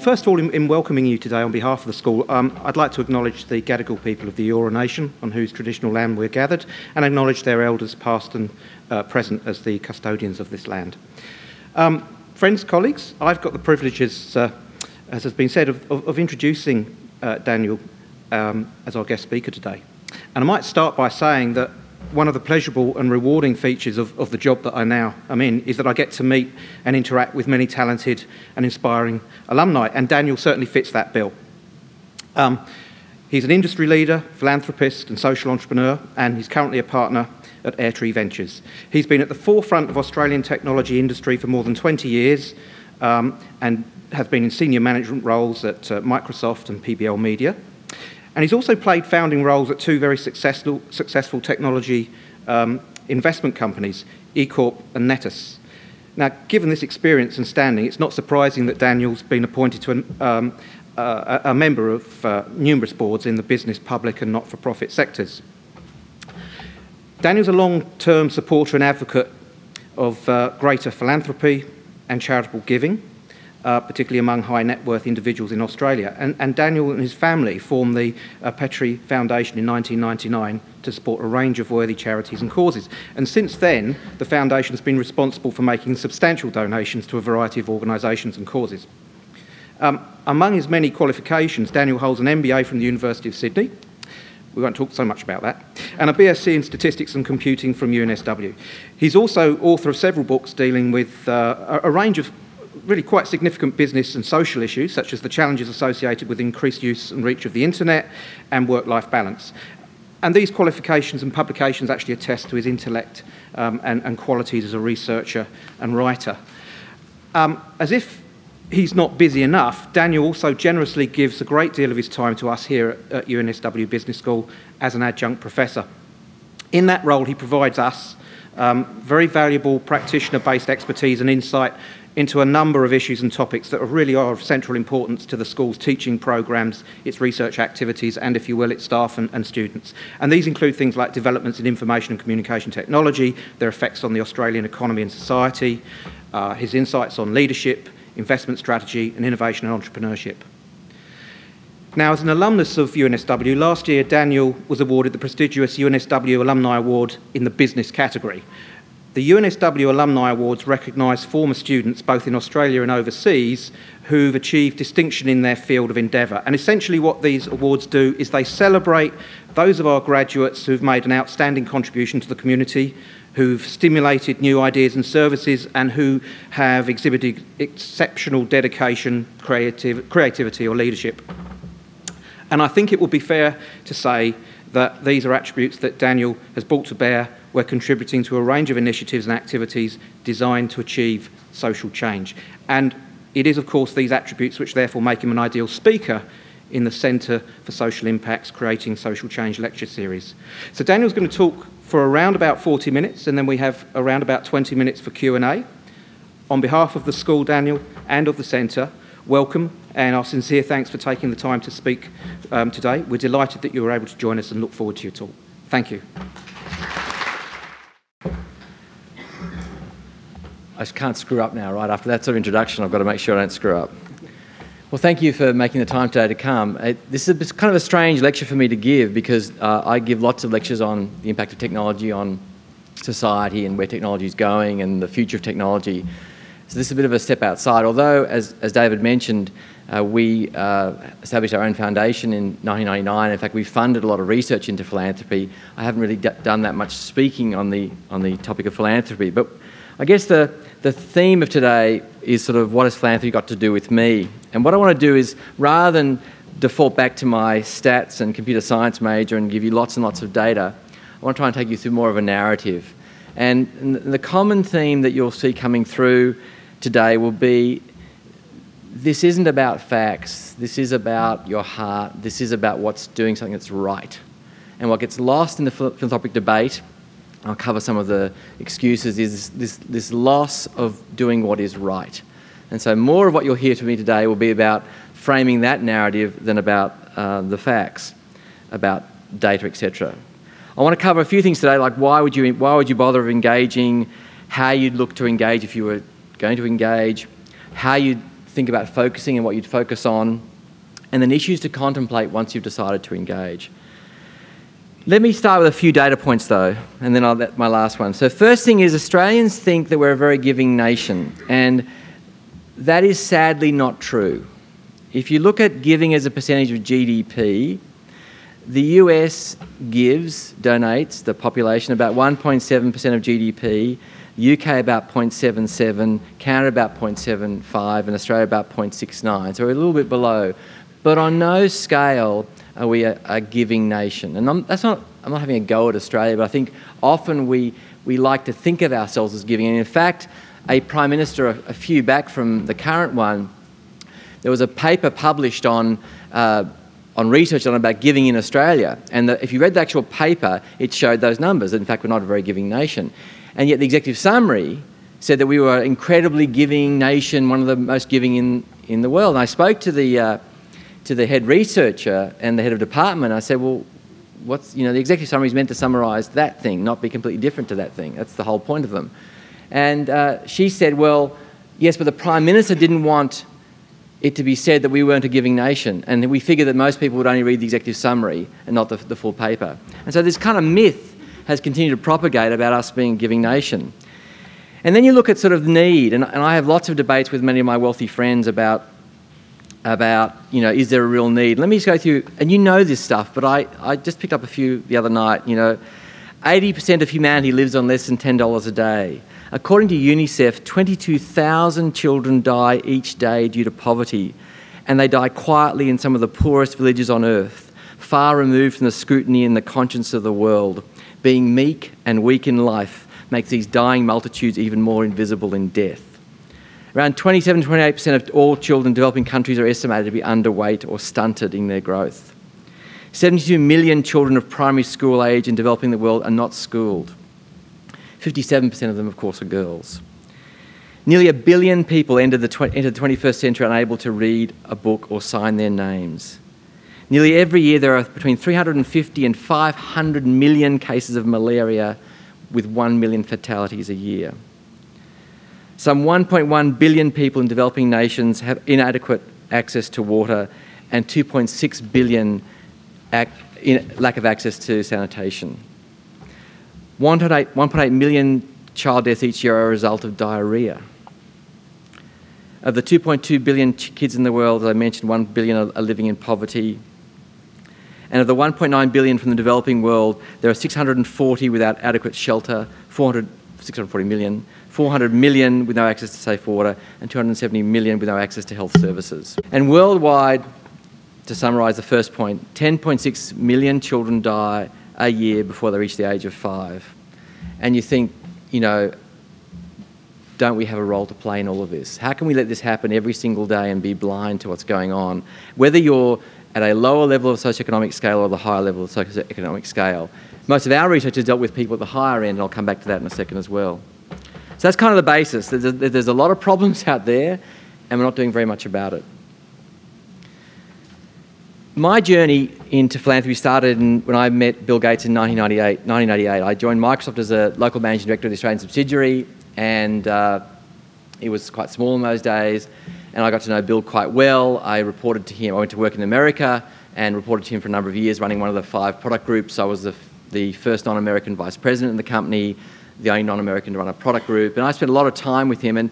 First of all, in welcoming you today on behalf of the school, I'd like to acknowledge the Gadigal people of the Eora Nation, on whose traditional land we're gathered, and acknowledge their elders past and present as the custodians of this land. Friends, colleagues, I've got the privilege, as has been said, of introducing Daniel as our guest speaker today. And I might start by saying that one of the pleasurable and rewarding features of the job that I now am in is that I get to meet and interact with many talented and inspiring alumni, and Daniel certainly fits that bill. He's an industry leader, philanthropist and social entrepreneur, and he's currently a partner at Airtree Ventures. He's been at the forefront of Australian technology industry for more than 20 years and has been in senior management roles at Microsoft and PBL Media. And he's also played founding roles at two very successful technology investment companies, eCorp and Netus. Now, given this experience and standing, it's not surprising that Daniel's been appointed to a member of numerous boards in the business, public and not-for-profit sectors. Daniel's a long-term supporter and advocate of greater philanthropy and charitable giving, particularly among high net worth individuals in Australia. And Daniel and his family formed the Petre Foundation in 1999 to support a range of worthy charities and causes. And since then, the foundation has been responsible for making substantial donations to a variety of organisations and causes. Among his many qualifications, Daniel holds an MBA from the University of Sydney. We won't talk so much about that. And a BSc in Statistics and Computing from UNSW. He's also author of several books dealing with a range of really quite significant business and social issues, such as the challenges associated with increased use and reach of the internet and work-life balance. And these qualifications and publications actually attest to his intellect and qualities as a researcher and writer. As if he's not busy enough, Daniel also generously gives a great deal of his time to us here at UNSW Business School as an adjunct professor. In that role, he provides us very valuable practitioner-based expertise and insight into a number of issues and topics that really are of central importance to the school's teaching programs, its research activities, and, if you will, its staff and students. And these include things like developments in information and communication technology, their effects on the Australian economy and society, his insights on leadership, investment strategy, and innovation and entrepreneurship. Now, as an alumnus of UNSW, last year Daniel was awarded the prestigious UNSW Alumni Award in the business category. The UNSW Alumni Awards recognise former students, both in Australia and overseas, who've achieved distinction in their field of endeavour. And essentially what these awards do is they celebrate those of our graduates who've made an outstanding contribution to the community, who've stimulated new ideas and services, and who have exhibited exceptional dedication, creativity or leadership. And I think it would be fair to say that these are attributes that Daniel has brought to bear. We're contributing to a range of initiatives and activities designed to achieve social change. And it is, of course, these attributes which therefore make him an ideal speaker in the Centre for Social Impacts Creating Social Change lecture series. So Daniel's going to talk for around about 40 minutes, and then we have around about 20 minutes for Q&A. On behalf of the school, Daniel, and of the Centre, welcome, and our sincere thanks for taking the time to speak today. We're delighted that you were able to join us and look forward to your talk. Thank you. I just can't screw up now, right? After that sort of introduction, I've got to make sure I don't screw up. Well, thank you for making the time today to come. This is kind of a strange lecture for me to give because I give lots of lectures on the impact of technology on society and where technology is going and the future of technology. So this is a bit of a step outside, although, as David mentioned, we established our own foundation in 1999. In fact, we funded a lot of research into philanthropy. I haven't really done that much speaking on the topic of philanthropy, but I guess the theme of today is sort of what has philanthropy got to do with me? And what I want to do is, rather than default back to my stats and computer science major and give you lots and lots of data, I want to try and take you through more of a narrative. And the common theme that you'll see coming through today will be, this isn't about facts, this is about your heart, this is about what's doing something that's right. And what gets lost in the philanthropic debate, I'll cover some of the excuses, is this loss of doing what is right. And so more of what you'll hear from me today will be about framing that narrative than about the facts, about data, etc. I want to cover a few things today, like why would you bother engaging, how you'd look to engage if you were going to engage, how you'd think about focusing and what you'd focus on, and then issues to contemplate once you've decided to engage. Let me start with a few data points though, and then I'll let my last one. So first thing is Australians think that we're a very giving nation, and that is sadly not true. If you look at giving as a percentage of GDP, the US donates the population about 1.7% of GDP, the UK about 0.77, Canada about 0.75, and Australia about 0.69. So we're a little bit below. But on no scale are we a giving nation. And I'm not having a go at Australia, but I think often we like to think of ourselves as giving. And in fact, a Prime Minister a few back from the current one, there was a paper published on research about giving in Australia. And if you read the actual paper, it showed those numbers. In fact, we're not a very giving nation. And yet the executive summary said that we were an incredibly giving nation, one of the most giving in the world. And I spoke to the head researcher and the head of department. I said, well, the executive summary is meant to summarise that thing, not be completely different to that thing. That's the whole point of them. And she said, well, yes, but the Prime Minister didn't want it to be said that we weren't a giving nation. And we figured that most people would only read the executive summary and not the full paper. And so this kind of myth has continued to propagate about us being a giving nation. And then you look at sort of need, and I have lots of debates with many of my wealthy friends about is there a real need? Let me just go through, and you know this stuff, but I just picked up a few the other night. 80% of humanity lives on less than $10 a day. According to UNICEF, 22,000 children die each day due to poverty, and they die quietly in some of the poorest villages on earth, far removed from the scrutiny and the conscience of the world. Being meek and weak in life makes these dying multitudes even more invisible in death. Around 27 to 28% of all children in developing countries are estimated to be underweight or stunted in their growth. 72 million children of primary school age in developing the world are not schooled. 57% of them, of course, are girls. Nearly 1 billion people enter the 21st century unable to read a book or sign their names. Nearly every year there are between 350 and 500 million cases of malaria, with 1 million fatalities a year. Some 1.1 billion people in developing nations have inadequate access to water, and 2.6 billion lack of access to sanitation. 1.8 million child deaths each year are a result of diarrhoea. Of the 2.2 billion kids in the world, as I mentioned, 1 billion are living in poverty. And of the 1.9 billion from the developing world, there are 640 without adequate shelter, 640 million, 400 million with no access to safe water, and 270 million with no access to health services. And worldwide, to summarise the first point, 10.6 million children die a year before they reach the age of 5. And you think, don't we have a role to play in all of this? How can we let this happen every single day and be blind to what's going on? Whether you're at a lower level of socioeconomic scale or the higher level of socioeconomic scale. Most of our research has dealt with people at the higher end, and I'll come back to that in a second as well. So that's kind of the basis. There's a lot of problems out there, and we're not doing very much about it. My journey into philanthropy started when I met Bill Gates in 1988. I joined Microsoft as a local managing director of the Australian subsidiary, and it was quite small in those days. And I got to know Bill quite well. I reported to him. I went to work in America and reported to him for a number of years, running one of the 5 product groups. I was the first non-American vice president in the company, the only non-American to run a product group. And I spent a lot of time with him. And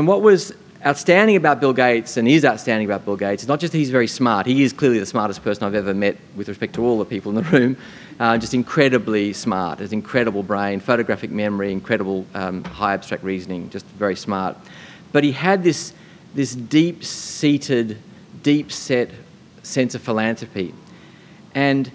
what was outstanding about Bill Gates, and is outstanding about Bill Gates, is not just that he's very smart. He is clearly the smartest person I've ever met with respect to all the people in the room. Just incredibly smart, has incredible brain, photographic memory, incredible high abstract reasoning, just very smart. But he had this deep-seated, deep-set sense of philanthropy. And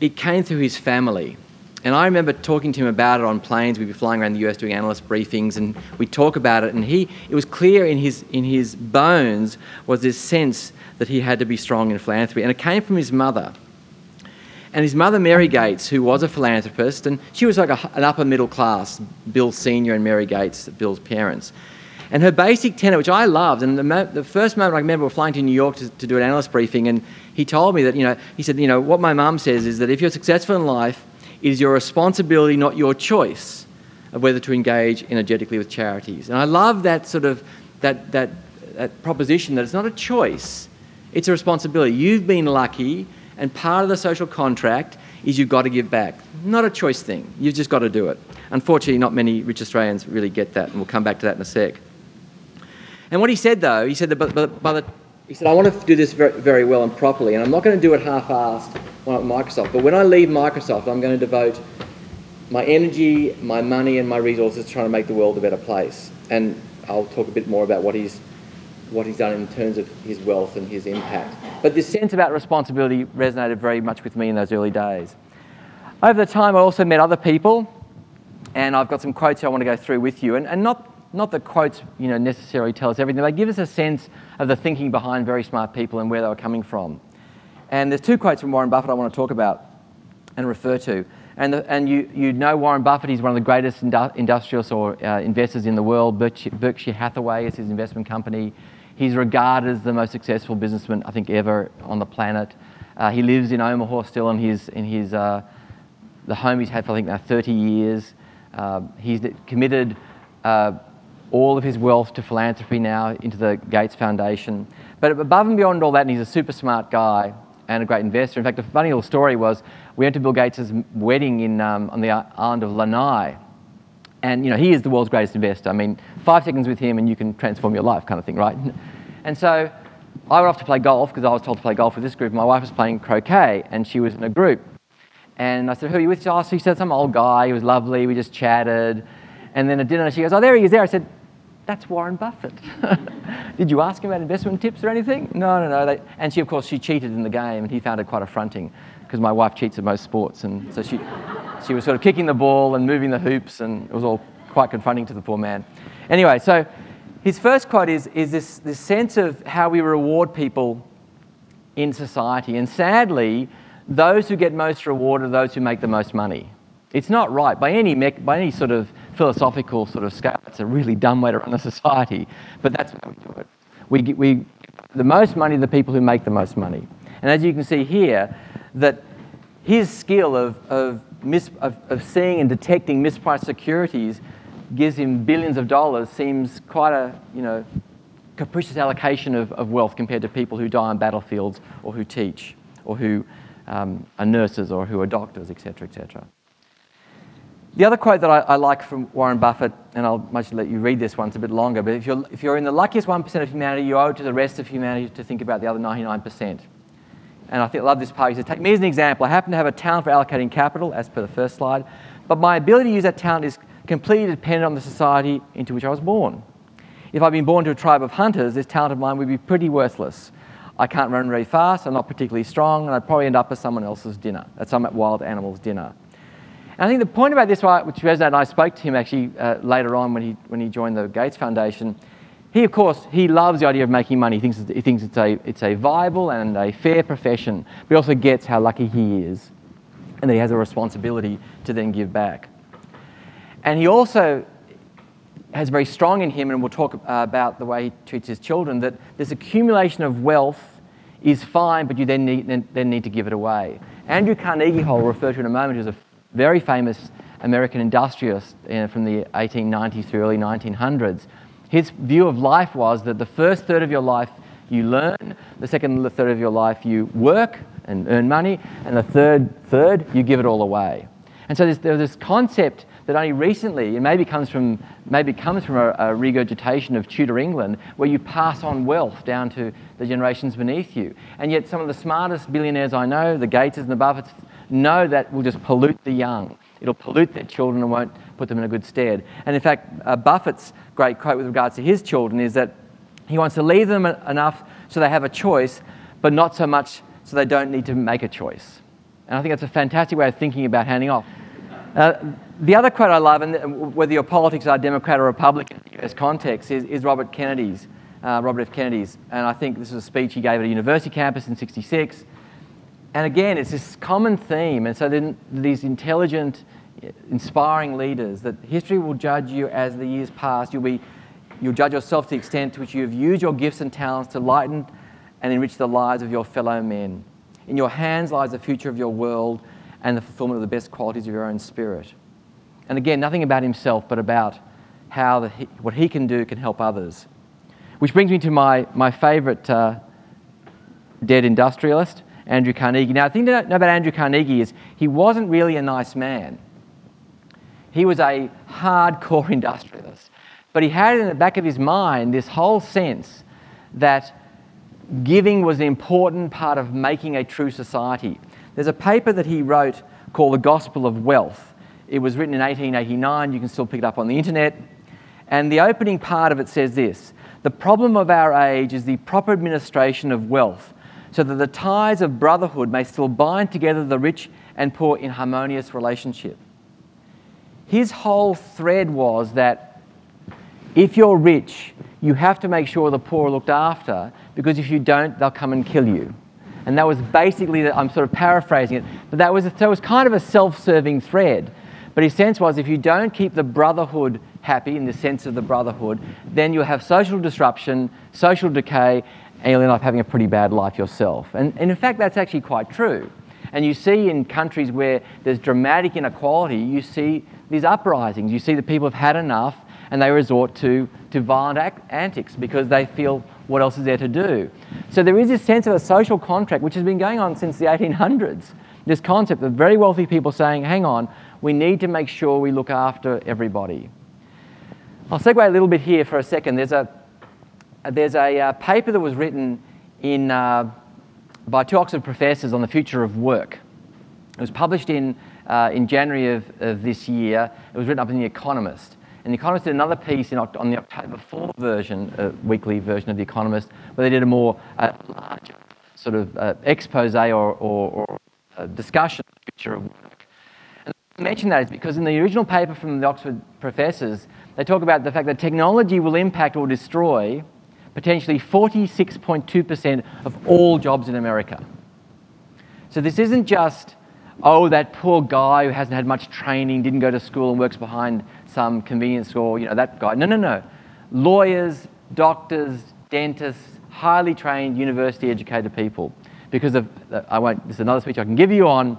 it came through his family. And I remember talking to him about it on planes. We'd be flying around the US doing analyst briefings, and we'd talk about it. And it was clear in his bones was this sense that he had to be strong in philanthropy. And it came from his mother. And his mother, Mary Gates, who was a philanthropist, and she was like an upper middle class, Bill Senior and Mary Gates, Bill's parents. And her basic tenet, which I loved, and the first moment I remember, we were flying to New York to do an analyst briefing, and he told me that, he said, what my mum says is that if you're successful in life, it is your responsibility, not your choice, of whether to engage energetically with charities. And I love that sort of, that that proposition that it's not a choice, it's a responsibility. You've been lucky, and part of the social contract is you've got to give back. Not a choice thing. You've just got to do it. Unfortunately, not many rich Australians really get that, and we'll come back to that in a sec. And what he said, though, he said that he said, I want to do this very, very well and properly, and I'm not going to do it half-assed at Microsoft. But when I leave Microsoft, I'm going to devote my energy, my money, and my resources to trying to make the world a better place. And I'll talk a bit more about what he's done in terms of his wealth and his impact. But this sense about responsibility resonated very much with me in those early days. Over the time, I also met other people, and I've got some quotes I want to go through with you. And not that quotes, necessarily tell us everything. They give us a sense of the thinking behind very smart people and where they were coming from. And there's two quotes from Warren Buffett I want to talk about and refer to. And you know Warren Buffett, he's one of the greatest industrialists or investors in the world. Berkshire Hathaway is his investment company. He's regarded as the most successful businessman, I think, ever on the planet. He lives in Omaha still in the home he's had for, I think, now 30 years. He's committed all of his wealth to philanthropy now into the Gates Foundation. But above and beyond all that, and he's a super smart guy and a great investor. In fact, a funny little story was we went to Bill Gates' wedding on the island of Lanai. And he is the world's greatest investor. I mean, 5 seconds with him and you can transform your life kind of thing, right? And so I went off to play golf because I was told to play golf with this group. My wife was playing croquet and she was in a group. And I said, who are you with? She said, some old guy. He was lovely. We just chatted. And then at dinner, she goes, oh, there he is there. I said, that's Warren Buffett. Did you ask him about investment tips or anything? No. And she, of course, she cheated in the game and he found it quite affronting because my wife cheats at most sports. And so she was sort of kicking the ball and moving the hoops and it was all quite confronting to the poor man. Anyway, so his first quote is this sense of how we reward people in society. And sadly, those who get most reward are those who make the most money. It's not right. By any sort of philosophical sort of scale, it's a really dumb way to run a society, but that's how we do it. We give the most money to the people who make the most money. And as you can see here, that his skill of seeing and detecting mispriced securities gives him billions of dollars seems quite a capricious allocation of wealth compared to people who die on battlefields or who teach or who are nurses or who are doctors, etc., etc. The other quote that I like from Warren Buffett, and I'll mostly let you read this one, it's a bit longer, but if you're in the luckiest 1% of humanity, you owe it to the rest of humanity to think about the other 99%. And I love this part. He said, take me as an example. I happen to have a talent for allocating capital, as per the first slide, but my ability to use that talent is completely dependent on the society into which I was born. If I'd been born to a tribe of hunters, this talent of mine would be pretty worthless. I can't run very fast, I'm not particularly strong, and I'd probably end up as someone else's dinner, at some wild animal's dinner. And I think the point about this, which resonated, and I spoke to him actually later on when he joined the Gates Foundation. He, of course, he loves the idea of making money. He thinks it's a viable and a fair profession, but he also gets how lucky he is, and that he has a responsibility to then give back. And he also has very strong in him, and we'll talk about the way he treats his children, that this accumulation of wealth is fine, but you then need to give it away. Andrew Carnegie, who I'll refer to in a moment, who's a very famous American industrialist from the 1890s through early 1900s. His view of life was that the first third of your life you learn, the second third of your life you work and earn money, and the third you give it all away. And so there's this concept that only recently, it maybe comes from a regurgitation of Tudor England, where you pass on wealth down to the generations beneath you. And yet some of the smartest billionaires I know, the Gateses and the Buffetts, know that will just pollute the young. It'll pollute their children and won't put them in a good stead. And in fact, Buffett's great quote with regards to his children is that he wants to leave them enough so they have a choice, but not so much so they don't need to make a choice. And I think that's a fantastic way of thinking about handing off. The other quote I love, and whether your politics are Democrat or Republican in the US context, is Robert F. Kennedy's. And I think this is a speech he gave at a university campus in '66. And again, it's this common theme. And so then these intelligent, inspiring leaders, that history will judge you as the years pass. You'll judge yourself to the extent to which you have used your gifts and talents to lighten and enrich the lives of your fellow men. In your hands lies the future of your world and the fulfillment of the best qualities of your own spirit. And again, nothing about himself, but about how what he can do can help others. Which brings me to my favourite dead industrialist, Andrew Carnegie. Now, the thing to know about Andrew Carnegie is he wasn't really a nice man. He was a hardcore industrialist. But he had in the back of his mind this whole sense that giving was an important part of making a true society. There's a paper that he wrote called The Gospel of Wealth. It was written in 1889. You can still pick it up on the internet. And the opening part of it says this: "The problem of our age is the proper administration of wealth, so that the ties of brotherhood may still bind together the rich and poor in harmonious relationship." His whole thread was that if you're rich, you have to make sure the poor are looked after, because if you don't, they'll come and kill you. And that was basically, I'm sort of paraphrasing it, but so it was kind of a self-serving thread. But his sense was, if you don't keep the brotherhood happy, in the sense of the brotherhood, then you'll have social disruption, social decay, and you'll end up having a pretty bad life yourself. And in fact, that's actually quite true. And you see in countries where there's dramatic inequality, you see these uprisings. You see that people have had enough and they resort to violent antics because they feel, what else is there to do? So there is this sense of a social contract which has been going on since the 1800s. This concept of very wealthy people saying, hang on, we need to make sure we look after everybody. I'll segue a little bit here for a second. There's a paper that was written by 2 Oxford professors on the future of work. It was published in January of this year. It was written up in The Economist. And The Economist did another piece on the October 4 version, weekly version of The Economist, where they did a more larger sort of expose or discussion of the future of work. And I mention that is because in the original paper from the Oxford professors, they talk about the fact that technology will impact or destroy potentially 46.2% of all jobs in America. So this isn't just, oh, that poor guy who hasn't had much training, didn't go to school and works behind some convenience store, that guy. No. Lawyers, doctors, dentists, highly trained, university-educated people. Because of, this is another speech I can give you on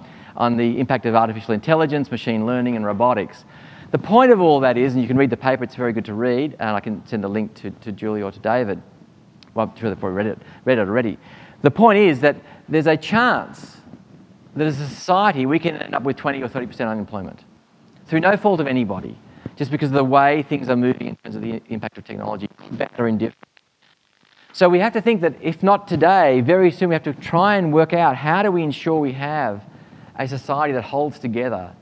the impact of artificial intelligence, machine learning, and robotics. The point of all that is, and you can read the paper, it's very good to read, and I can send a link to Julie or to David. Well, I'm sure they've probably read it already. The point is that there's a chance that as a society we can end up with 20 or 30% unemployment through no fault of anybody, just because of the way things are moving in terms of the impact of technology, better or indifferent. So we have to think that if not today, very soon we have to try and work out how do we ensure we have a society that holds together,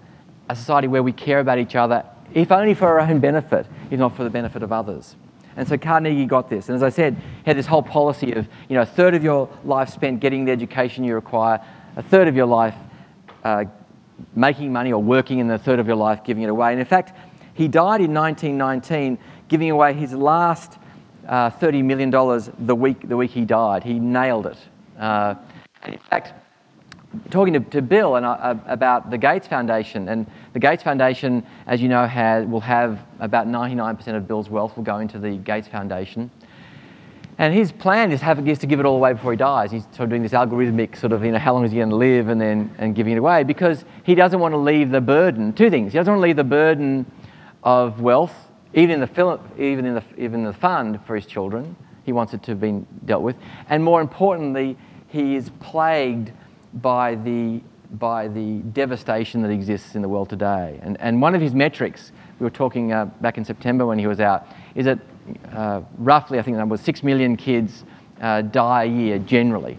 a society where we care about each other, if only for our own benefit, if not for the benefit of others. And so Carnegie got this. And as I said, he had this whole policy of, a third of your life spent getting the education you require, a third of your life making money or working, and a third of your life giving it away. And in fact, he died in 1919, giving away his last $30 million the week he died. He nailed it. And in fact, talking to Bill about the Gates Foundation, and the Gates Foundation, as you know, will have about 99% of Bill's wealth will go into the Gates Foundation. And his plan is to give it all away before he dies. He's sort of doing this algorithmic sort of, how long is he going to live, and giving it away, because he doesn't want to leave the burden. Two things: he doesn't want to leave the burden of wealth, even in the fund for his children. He wants it to have been dealt with, and more importantly, he is plagued by the devastation that exists in the world today. And one of his metrics, we were talking back in September when he was out, is that roughly, I think the number was 6 million kids die a year generally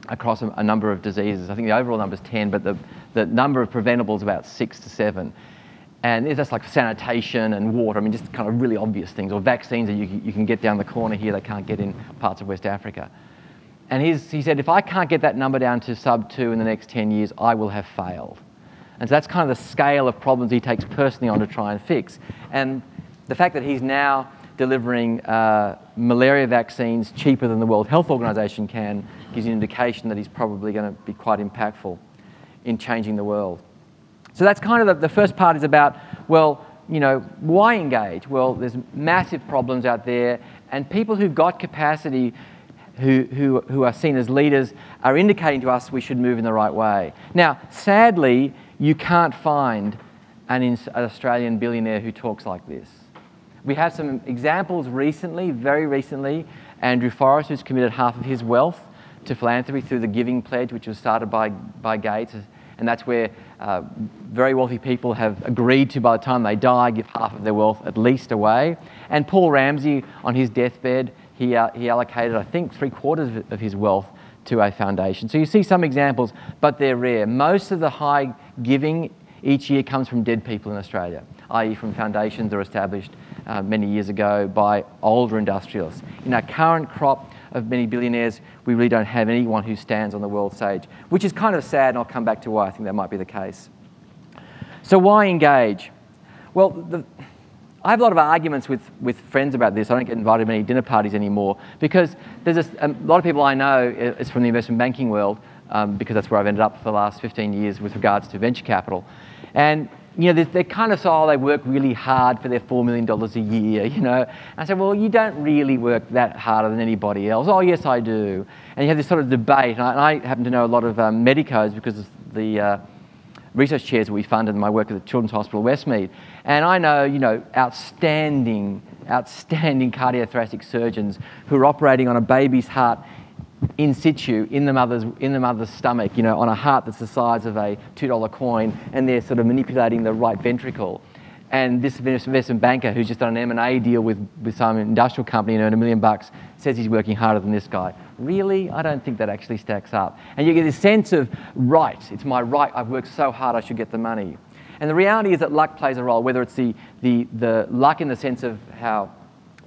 across a number of diseases. I think the overall number is 10, but the number of preventable is about 6 to 7. And that's like sanitation and water, just kind of really obvious things, or vaccines that you can get down the corner here they can't get in parts of West Africa. And he said, if I can't get that number down to sub 2 in the next 10 years, I will have failed. And so that's kind of the scale of problems he takes personally on to try and fix. And the fact that he's now delivering malaria vaccines cheaper than the World Health Organization can gives you an indication that he's probably going to be quite impactful in changing the world. So that's kind of the first part is about, well, why engage? Well, there's massive problems out there, and people who've got capacity, who are seen as leaders, are indicating to us we should move in the right way. Now, sadly, you can't find an Australian billionaire who talks like this. We have some examples recently, very recently. Andrew Forrest, who's committed half of his wealth to philanthropy through the Giving Pledge, which was started by Gates. And that's where very wealthy people have agreed to, by the time they die, give half of their wealth at least away. And Paul Ramsey, on his deathbed, he allocated, I think, 3/4 of his wealth to a foundation. So you see some examples, but they're rare. Most of the high giving each year comes from dead people in Australia, i.e. from foundations that were established many years ago by older industrialists. In our current crop of many billionaires, we really don't have anyone who stands on the world stage, which is kind of sad, and I'll come back to why I think that might be the case. So why engage? Well, I have a lot of arguments with friends about this. I don't get invited to many dinner parties anymore because there's a lot of people I know is from the investment banking world because that's where I've ended up for the last 15 years with regards to venture capital. And you know, they're kind of so, they work really hard for their $4 million a year, you know. And I said, well, you don't really work that harder than anybody else. Oh, yes, I do. And you have this sort of debate. And I happen to know a lot of medicos because of the research chairs that we funded in my work at the Children's Hospital Westmead. And I know, you know, outstanding cardiothoracic surgeons who are operating on a baby's heart in situ, in the mother's stomach, you know, on a heart that's the size of a $2 coin, and they're sort of manipulating the right ventricle. And this investment banker who's just done an M&A deal with some industrial company and earned $1 million says he's working harder than this guy. Really? I don't think that actually stacks up. And you get this sense of, right, it's my right, I've worked so hard, I should get the money. And the reality is that luck plays a role, whether it's the luck in the sense of how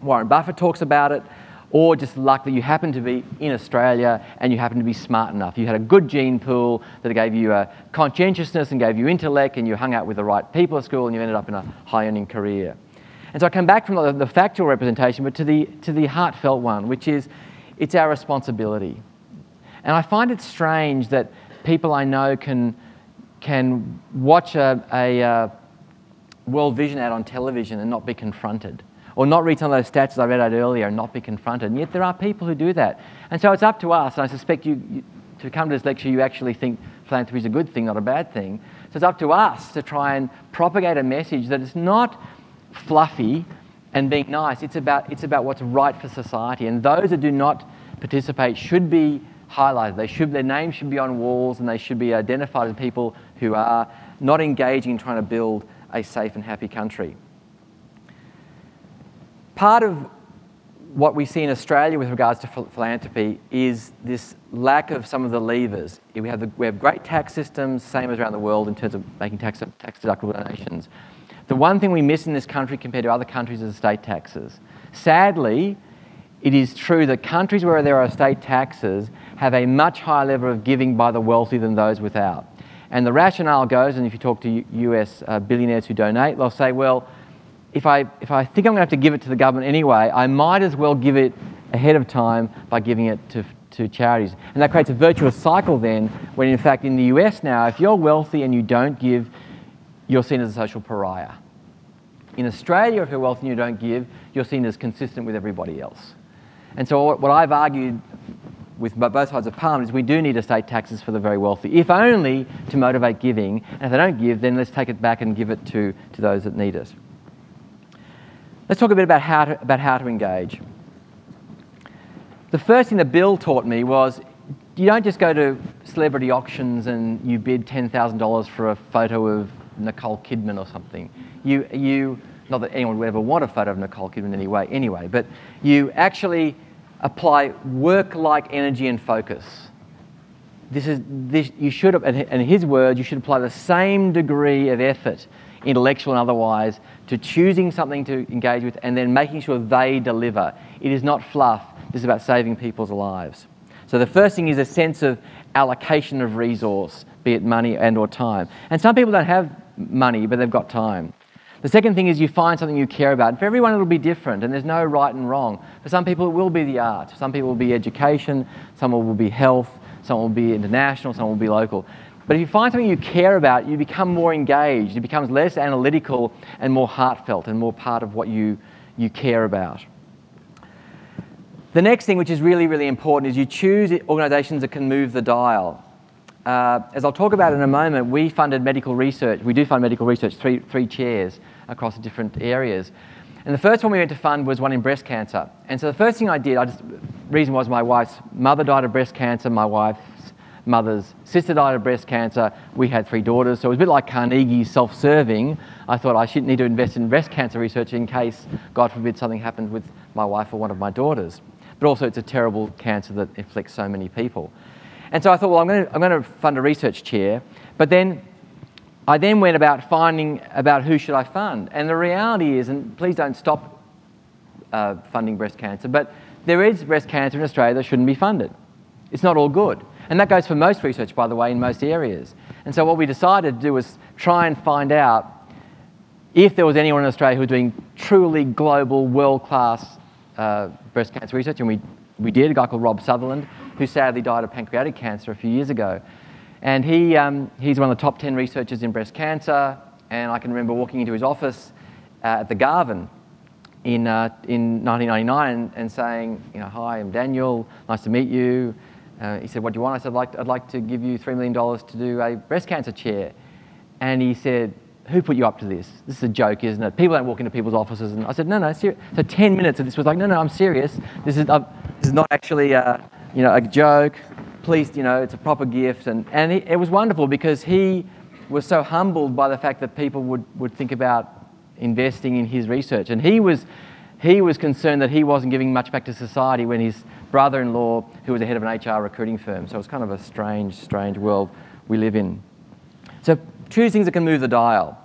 Warren Buffett talks about it, or just luck that you happen to be in Australia and you happen to be smart enough. You had a good gene pool that gave you conscientiousness and gave you intellect, and you hung out with the right people at school and you ended up in a high-earning career. And so I come back from the factual representation, but to the heartfelt one, which is it's our responsibility. And I find it strange that people I know can watch a World Vision ad on television and not be confronted, or not read some of those stats I read out earlier and not be confronted. And yet there are people who do that. And so it's up to us, and I suspect you to come to this lecture, you actually think philanthropy is a good thing, not a bad thing. So it's up to us to try and propagate a message that is not fluffy and being nice. It's about what's right for society. And those that do not participate should be highlighted. Their names should be on walls, and they should be identified as people who are not engaging in trying to build a safe and happy country. Part of what we see in Australia with regards to philanthropy is this lack of some of the levers. We have great tax systems, same as around the world in terms of making tax-deductible donations. The one thing we miss in this country compared to other countries is estate taxes. Sadly, it is true that countries where there are estate taxes have a much higher level of giving by the wealthy than those without. And the rationale goes, and if you talk to US billionaires who donate, they'll say, well, if I think I'm going to have to give it to the government anyway, I might as well give it ahead of time by giving it to charities. And that creates a virtuous cycle then, when in fact in the US now, if you're wealthy and you don't give, you're seen as a social pariah. In Australia, if you're wealthy and you don't give, you're seen as consistent with everybody else. And so what I've argued with both sides of Parliament is we do need estate taxes for the very wealthy, if only to motivate giving. And if they don't give, then let's take it back and give it to those that need it. Let's talk a bit about how to engage. The first thing the bill taught me was you don't just go to celebrity auctions and you bid $10,000 for a photo of Nicole Kidman or something. Not that anyone would ever want a photo of Nicole Kidman anyway, but you actually apply work-like energy and focus. You should, in his words, you should apply the same degree of effort, intellectual and otherwise, to choosing something to engage with and then making sure they deliver. It is not fluff. This is about saving people's lives. So the first thing is a sense of allocation of resource, be it money and or time. And some people don't have money, but they've got time. The second thing is you find something you care about. And for everyone, it'll be different, and there's no right and wrong. For some people, it will be the arts. Some people will be education. Some will be health. Some will be international. Some will be local. But if you find something you care about, you become more engaged. It becomes less analytical and more heartfelt and more part of what you care about. The next thing, which is really, really important, is you choose organisations that can move the dial. As I'll talk about in a moment, we funded medical research. We do fund medical research, three chairs across different areas. And the first one we went to fund was one in breast cancer. And so the first thing I did, reason was my wife's mother died of breast cancer, my wife's mother's sister died of breast cancer, we had 3 daughters, so it was a bit like Carnegie, self-serving. I thought I shouldn't need to invest in breast cancer research in case, God forbid, something happened with my wife or one of my daughters. But also it's a terrible cancer that afflicts so many people. And so I thought, well, I'm going to fund a research chair, but then I then went about finding about who should I fund. And the reality is, and please don't stop funding breast cancer, but there is breast cancer in Australia that shouldn't be funded. It's not all good. And that goes for most research, by the way, in most areas. And so what we decided to do was try and find out if there was anyone in Australia who was doing truly global, world-class breast cancer research. And we did, a guy called Rob Sutherland, who sadly died of pancreatic cancer a few years ago. And he's one of the top 10 researchers in breast cancer. And I can remember walking into his office at the Garvan in 1999 and saying, hi, I'm Daniel, nice to meet you. He said, what do you want? I said, I'd like to give you $3 million to do a breast cancer chair. And he said, who put you up to this? This is a joke, isn't it? People don't walk into people's offices. And I said, no, serious. So 10 minutes of this was like, no, I'm serious. This is not actually a joke. Please, it's a proper gift. And it was wonderful because he was so humbled by the fact that people would think about investing in his research. And he was concerned that he wasn't giving much back to society when his brother-in-law, who was the head of an HR recruiting firm. So it's kind of a strange world we live in. So choose things that can move the dial.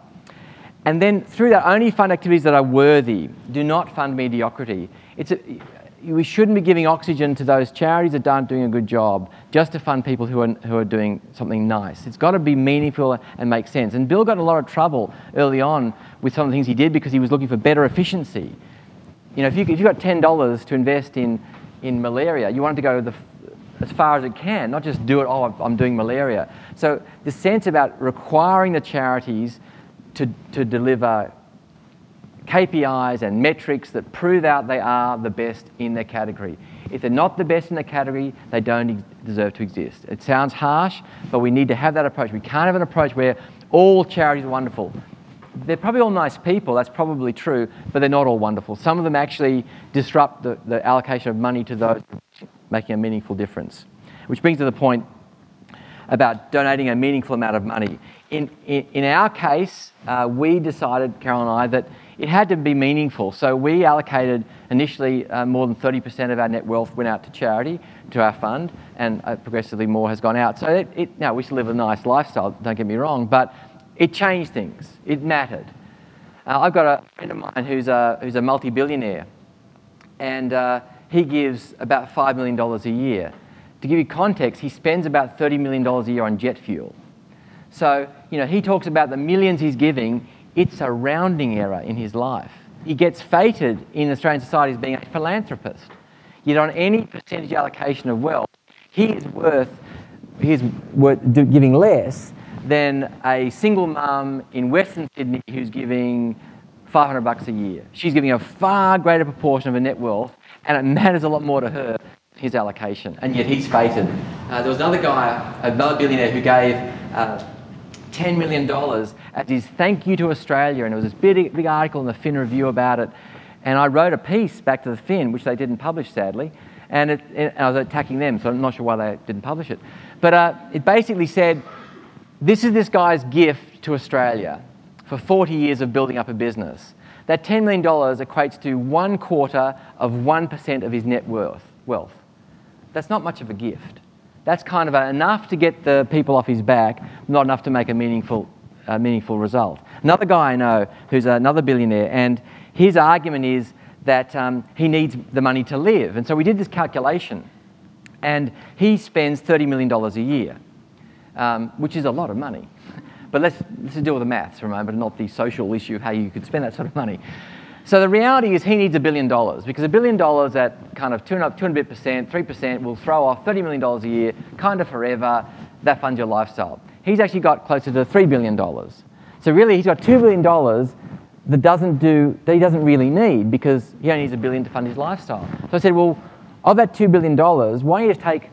And then through that, only fund activities that are worthy. Do not fund mediocrity. We shouldn't be giving oxygen to those charities that aren't doing a good job just to fund people who are doing something nice. It's got to be meaningful and make sense. And Bill got in a lot of trouble early on with some of the things he did because he was looking for better efficiency. If you've got $10 to invest in malaria, you want it to go as far as it can, not just do it, I'm doing malaria. So the sense about requiring the charities to deliver KPIs and metrics that prove out they are the best in their category. If they're not the best in their category, they don't deserve to exist. It sounds harsh, but we need to have that approach. We can't have an approach where all charities are wonderful. They're probably all nice people, that's probably true, but they're not all wonderful. Some of them actually disrupt the allocation of money to those making a meaningful difference. Which brings to the point about donating a meaningful amount of money. In our case, we decided, Carol and I, that it had to be meaningful. So we allocated initially more than 30% of our net wealth went out to charity, to our fund, and progressively more has gone out. So now we still live a nice lifestyle, don't get me wrong, but it changed things. It mattered. I've got a friend of mine who's a multi-billionaire, and he gives about $5 million a year. To give you context, he spends about $30 million a year on jet fuel. So, he talks about the millions he's giving. It's a rounding error in his life. He gets feted in Australian society as being a philanthropist. Yet on any percentage allocation of wealth, he is worth giving less than a single mum in Western Sydney who's giving $500 a year. She's giving a far greater proportion of her net wealth, and it matters a lot more to her, his allocation, and yet he's fated. There was another guy, another billionaire, who gave $10 million as his thank you to Australia, and there was this big article in the Fin Review about it, and I wrote a piece back to the Fin, which they didn't publish, sadly, and I was attacking them, so I'm not sure why they didn't publish it. But it basically said, this is this guy's gift to Australia for 40 years of building up a business. That $10 million equates to 1/4 of 1% of his net wealth. That's not much of a gift. That's kind of enough to get the people off his back, not enough to make a meaningful result. Another guy I know who's another billionaire, and his argument is that he needs the money to live. And so we did this calculation, and he spends $30 million a year, which is a lot of money. But let's deal with the maths for a moment, and not the social issue of how you could spend that sort of money. So the reality is he needs $1 billion, because $1 billion at kind of 2.5%, 3% will throw off $30 million a year, kind of forever. That funds your lifestyle. He's actually got closer to $3 billion. So really, he's got $2 billion that he doesn't really need, because he only needs $1 billion to fund his lifestyle. So I said, well, of that $2 billion, why don't you just take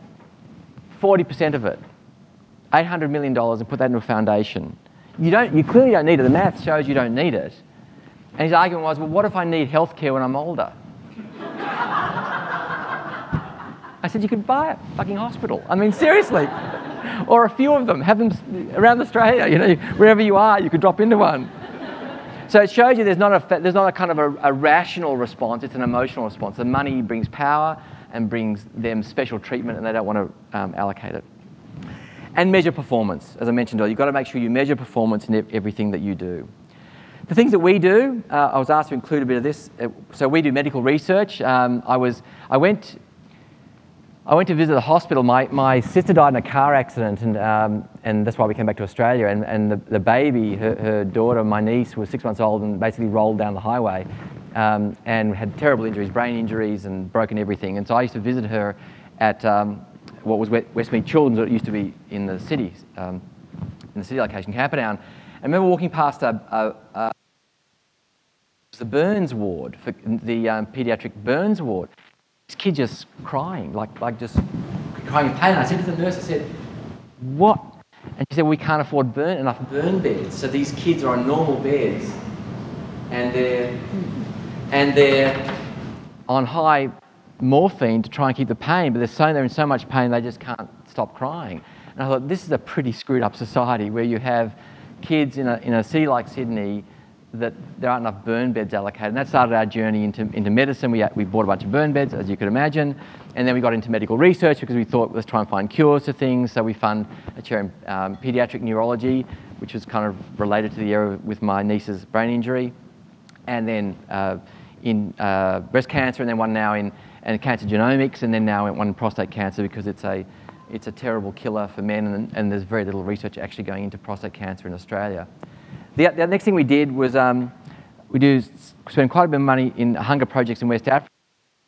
40% of it, $800 million, and put that into a foundation? You clearly don't need it. The math shows you don't need it. And his argument was, well, what if I need healthcare when I'm older? I said, you could buy a fucking hospital. I mean, seriously. Or a few of them, have them around Australia, you know, wherever you are, you could drop into one. So it shows you there's not a kind of a rational response, it's an emotional response. The money brings power and brings them special treatment, and they don't want to allocate it. And measure performance. As I mentioned earlier, you've got to make sure you measure performance in everything that you do. The things that we do, I was asked to include a bit of this. So we do medical research. I went to visit a hospital. My sister died in a car accident, and that's why we came back to Australia. And the baby, her daughter, my niece, was 6 months old and basically rolled down the highway and had terrible injuries, brain injuries, and broken everything. And so I used to visit her at what was Westmead Children's, it used to be in the city location, Camperdown. I remember walking past the burns ward, the paediatric burns ward. This kid just crying, like just crying in pain. And I said to the nurse, I said, what? And she said, we can't afford enough burn beds. So these kids are on normal beds, and they're on high morphine to try and keep the pain, but they're in so much pain they just can't stop crying. And I thought, this is a pretty screwed up society where you have kids in a city like Sydney that there aren't enough burn beds allocated. And that started our journey into medicine. We bought a bunch of burn beds, as you could imagine. And then we got into medical research because we thought, let's try and find cures to things. So we fund a chair in paediatric neurology, which was kind of related to the area with my niece's brain injury. And then in breast cancer, and then one now in cancer genomics, and then now one in prostate cancer, because it's a terrible killer for men, and there's very little research actually going into prostate cancer in Australia. The next thing we did was spend quite a bit of money in hunger projects in West Africa.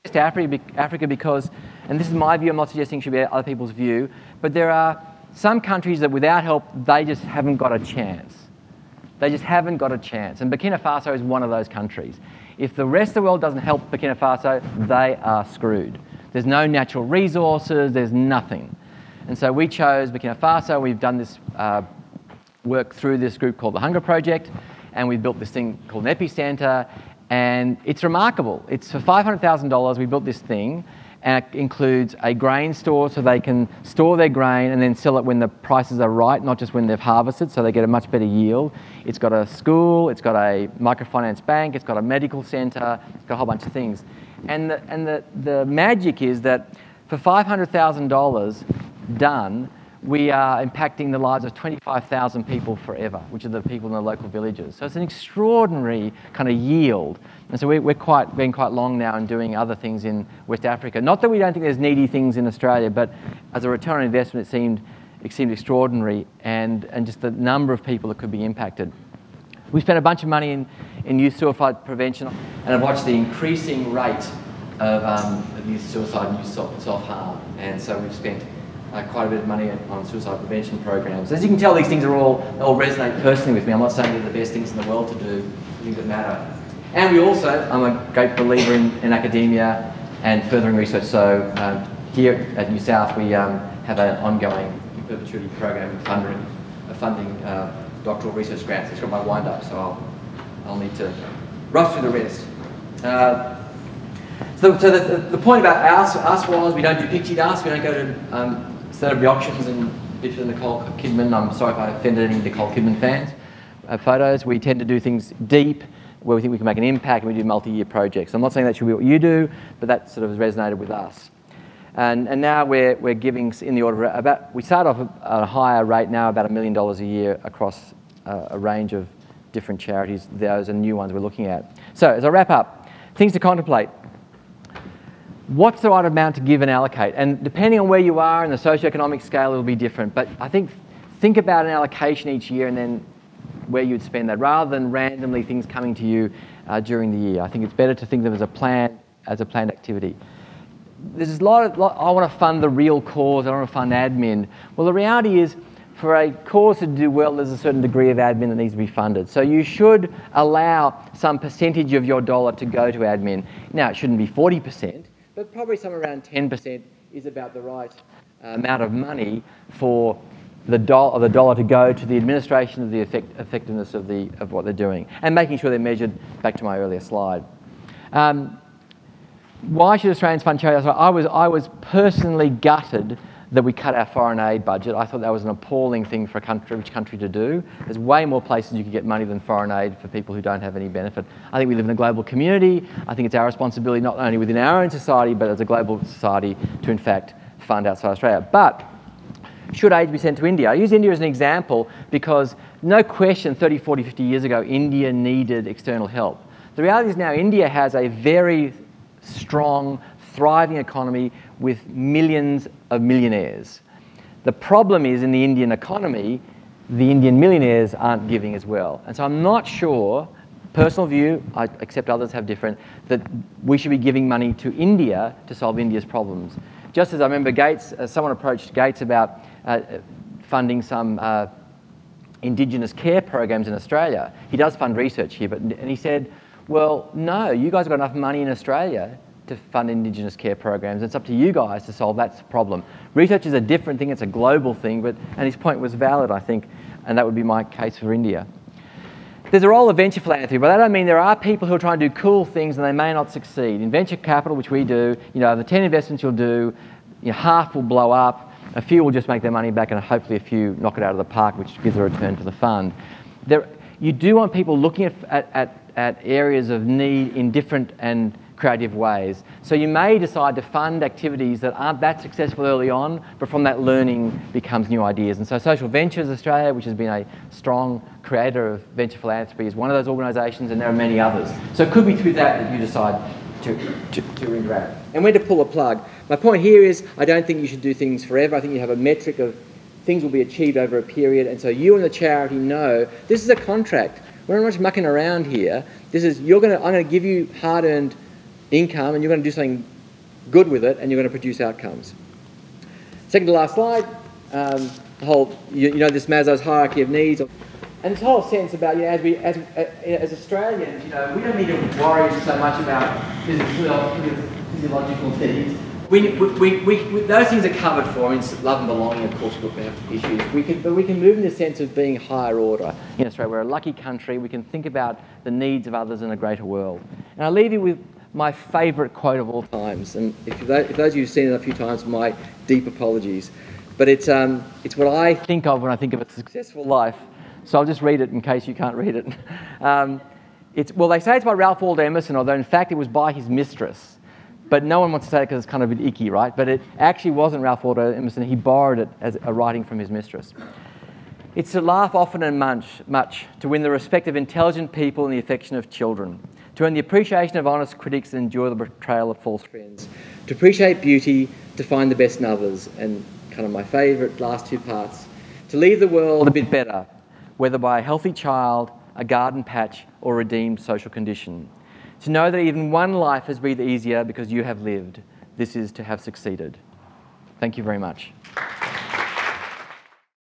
West Africa because, and this is my view, I'm not suggesting it should be other people's view, but there are some countries that without help, they just haven't got a chance. They just haven't got a chance. And Burkina Faso is one of those countries. If the rest of the world doesn't help Burkina Faso, they are screwed. There's no natural resources, there's nothing. And so we chose Burkina Faso. We've done this work through this group called the Hunger Project, and we built this thing called an epicenter, and it's remarkable. It's for $500,000, we built this thing, and it includes a grain store so they can store their grain and then sell it when the prices are right, not just when they've harvested, so they get a much better yield. It's got a school, it's got a microfinance bank, it's got a medical center, it's got a whole bunch of things. And the magic is that for $500,000 done, we are impacting the lives of 25,000 people forever, which are the people in the local villages. So it's an extraordinary kind of yield. And so we're been quite long now in doing other things in West Africa. Not that we don't think there's needy things in Australia, but as a return on investment, it seemed extraordinary, and just the number of people that could be impacted. We spent a bunch of money in youth suicide prevention, and I've watched the increasing rate of youth suicide and youth self-harm. And so we've spent quite a bit of money on suicide prevention programs. As you can tell, these things they all resonate personally with me. I'm not saying they're the best things in the world to do, things that matter. And we also, I'm a great believer in academia and furthering research. So here at New South, we have an ongoing in perpetuity program of funding doctoral research grants. It's got my wind up, so I'll need to rush through the rest. So the point about us was we don't do pixie dust. We don't go to celebrity auctions and bid for Nicole Kidman. I'm sorry if I offended any Nicole Kidman fans. Photos. We tend to do things deep, where we think we can make an impact, and we do multi-year projects. I'm not saying that should be what you do, but that sort of has resonated with us. And now we're giving in the order of about, we start off at a higher rate now, about $1 million a year across a range of different charities. Those are new ones we're looking at. So as I wrap up, things to contemplate. What's the right amount to give and allocate? And depending on where you are in the socioeconomic scale, it'll be different. But I think about an allocation each year and then where you'd spend that, rather than randomly things coming to you during the year. I think it's better to think of them as a planned activity. There's a lot, I want to fund the real cause, I want to fund admin. Well, the reality is, for a cause to do well, there's a certain degree of admin that needs to be funded. So you should allow some percentage of your dollar to go to admin. Now, it shouldn't be 40%, but probably somewhere around 10% is about the right amount of money for the dollar to go to the administration of the effectiveness of what they're doing, and making sure they're measured, back to my earlier slide. Why should Australians fund charity? I was personally gutted that we cut our foreign aid budget. I thought that was an appalling thing for a rich country to do. There's way more places you could get money than foreign aid for people who don't have any benefit. I think we live in a global community. I think it's our responsibility not only within our own society, but as a global society to, in fact, fund outside Australia. But should aid be sent to India? I use India as an example because, no question, 30, 40, 50 years ago, India needed external help. The reality is now India has a very strong, thriving economy with millions of millionaires. The problem is, in the Indian economy, the Indian millionaires aren't giving as well. And so I'm not sure, personal view, I accept others have different, that we should be giving money to India to solve India's problems. Just as I remember Gates, someone approached Gates about funding some Indigenous care programs in Australia. He does fund research here, and he said, well, no, you guys have got enough money in Australia to fund Indigenous care programs. It's up to you guys to solve that problem. Research is a different thing, it's a global thing, and his point was valid, I think, and that would be my case for India. There's a role of venture philanthropy, but I don't mean there are people who are trying to do cool things and they may not succeed. In venture capital, which we do, the 10 investments you'll do, half will blow up, a few will just make their money back, and hopefully a few knock it out of the park, which gives a return for the fund. You do want people looking at areas of need in different and creative ways. So you may decide to fund activities that aren't that successful early on, but from that learning becomes new ideas. And so Social Ventures Australia, which has been a strong creator of venture philanthropy, is one of those organisations, and there are many others. So it could be through that you decide to interact. And when to pull a plug. My point here is I don't think you should do things forever. I think you have a metric of things will be achieved over a period, and so you and the charity know this is a contract. We're not much mucking around here. This is I'm going to give you hard-earned income, and you're going to do something good with it, and you're going to produce outcomes. Second to last slide, the whole, this Maslow's hierarchy of needs, and this whole sense about, as Australians, we don't need to worry so much about physiological needs. Those things are covered for. I mean, love and belonging, of course, look at issues. But we can move in the sense of being higher order. In Australia, we're a lucky country. We can think about the needs of others in a greater world. And I'll leave you with my favourite quote of all times, and if those of you who've seen it a few times, my deep apologies. But it's what I think of when I think of a successful life. So I'll just read it in case you can't read it. They say it's by Ralph Waldo Emerson, although in fact it was by his mistress. But no one wants to say it because it's kind of a bit icky, right? But it actually wasn't Ralph Waldo Emerson. He borrowed it as a writing from his mistress. It's to laugh often and much, to win the respect of intelligent people and the affection of children, to earn the appreciation of honest critics and endure the betrayal of false friends, to appreciate beauty, to find the best in others, and kind of my favourite last two parts, to leave the world a bit better, whether by a healthy child, a garden patch, or redeemed social condition. To know that even one life has breathed easier because you have lived. This is to have succeeded. Thank you very much.